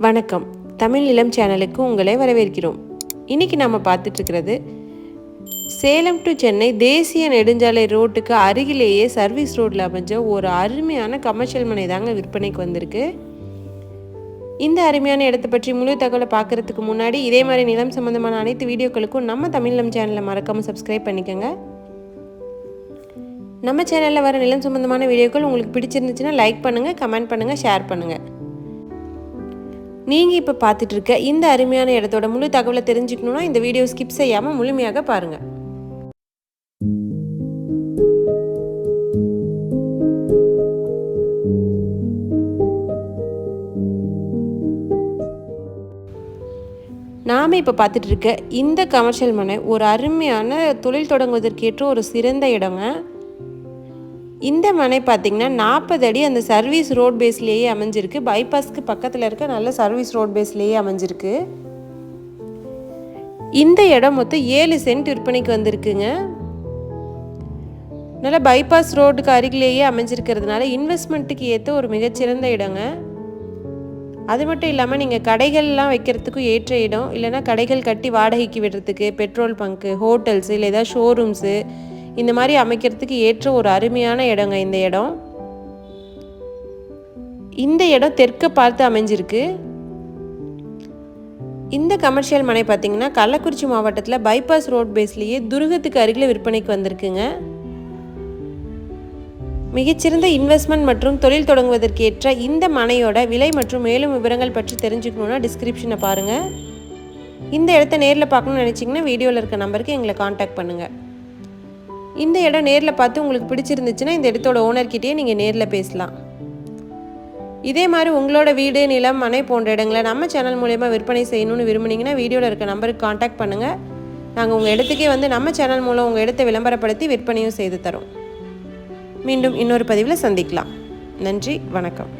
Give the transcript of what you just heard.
வணக்கம். தமிழ் நிலம் சேனலுக்கு உங்களை வரவேற்கிறோம். இன்றைக்கி நம்ம பார்த்துட்ருக்கிறது சேலம் டு சென்னை தேசிய நெடுஞ்சாலை ரோட்டுக்கு அருகிலேயே சர்வீஸ் ரோட்டில் அமைஞ்ச ஒரு அருமையான கமர்ஷியல் மனை தாங்க விற்பனைக்கு வந்திருக்கு. இந்த அருமையான இடத்தை பற்றி முழு தகவலை பார்க்குறதுக்கு முன்னாடி இதே மாதிரி நிலம் சம்மந்தமான அனைத்து வீடியோக்களுக்கும் நம்ம தமிழ் நிலம் சேனலை மறக்காமல் சப்ஸ்கிரைப் பண்ணிக்கோங்க. நம்ம சேனலில் வர நிலம் சம்மந்தமான வீடியோக்கள் உங்களுக்கு பிடிச்சிருந்துச்சுன்னா லைக் பண்ணுங்கள், கமெண்ட் பண்ணுங்கள், ஷேர் பண்ணுங்கள். நீங்கள் இப்போ பார்த்துட்ருக்க இந்த அருமையான இடத்தோட முழு தகவலை தெரிஞ்சுக்கணுன்னா இந்த வீடியோ ஸ்கிப் செய்யாமல் முழுமையாக பாருங்கள். நாம் இப்போ பார்த்துட்ருக்க இந்த கமர்ஷியல் மனை ஒரு அருமையான தொழில் தொடங்குவதற்கேற்ற ஒரு சிறந்த இடங்க. இந்த மனை பார்த்திங்கன்னா 40 அடி அந்த சர்வீஸ் ரோட் பேஸ்லேயே அமைஞ்சிருக்கு. பைபாஸ்க்கு பக்கத்தில் இருக்க நல்ல சர்வீஸ் ரோட் பேஸ்லேயே அமைஞ்சிருக்கு. இந்த இடம் மொத்தம் 7 சென்ட் விற்பனைக்கு வந்திருக்குங்க. நல்ல பைபாஸ் ரோடுக்கு அருகிலேயே அமைஞ்சிருக்கிறதுனால இன்வெஸ்ட்மெண்ட்டுக்கு ஏற்ற ஒரு மிகச்சிறந்த இடங்க. அது மட்டும் இல்லாமல் நீங்கள் கடைகள்லாம் வைக்கிறதுக்கும் ஏற்ற இடம், இல்லைனா கடைகள் கட்டி வாடகைக்கு விடுறதுக்கு, பெட்ரோல் பங்க்கு, ஹோட்டல்ஸு, இல்லை ஏதாவது ஷோரூம்ஸு இந்த மாதிரி அமைக்கிறதுக்கு ஏற்ற ஒரு அருமையான இடங்க இந்த இடம். இந்த இடம் தெற்க பார்த்து அமைஞ்சிருக்கு. இந்த கமர்ஷியல் மனை பார்த்திங்கன்னா கள்ளக்குறிச்சி மாவட்டத்தில் பைபாஸ் ரோட் பேஸ்லேயே துருகத்துக்கு அருகில் விற்பனைக்கு வந்திருக்குங்க. மிகச்சிறந்த இன்வெஸ்ட்மெண்ட் மற்றும் தொழில் தொடங்குவதற்கேற்ற இந்த மனையோட விலை மற்றும் மேலும் விவரங்கள் பற்றி தெரிஞ்சுக்கணுன்னா டிஸ்கிரிப்ஷனை பாருங்கள். இந்த இடத்த நேரில் பார்க்கணுன்னு நினச்சிங்கன்னா வீடியோவில் இருக்க நம்பருக்கு எங்களை காண்டாக்ட் பண்ணுங்கள். இந்த இடம் நேரில் பார்த்து உங்களுக்கு பிடிச்சிருந்துச்சுன்னா இந்த இடத்தோட ஓனர்கிட்டயே நீங்கள் நேரில் பேசலாம். இதே மாதிரி உங்களோட வீடு, நிலம், மனை போன்ற இடங்களை நம்ம சேனல் மூலயமா விற்பனை செய்யணும்னு விரும்புனீங்கன்னா வீடியோவில் இருக்க நம்பருக்கு காண்டாக்ட் பண்ணுங்கள். நாங்கள் உங்கள் இடத்துக்கே வந்து நம்ம சேனல் மூலம் உங்கள் இடத்தை விளம்பரப்படுத்தி விற்பனையும் செய்து தரோம். மீண்டும் இன்னொரு பதிவில் சந்திக்கலாம். நன்றி, வணக்கம்.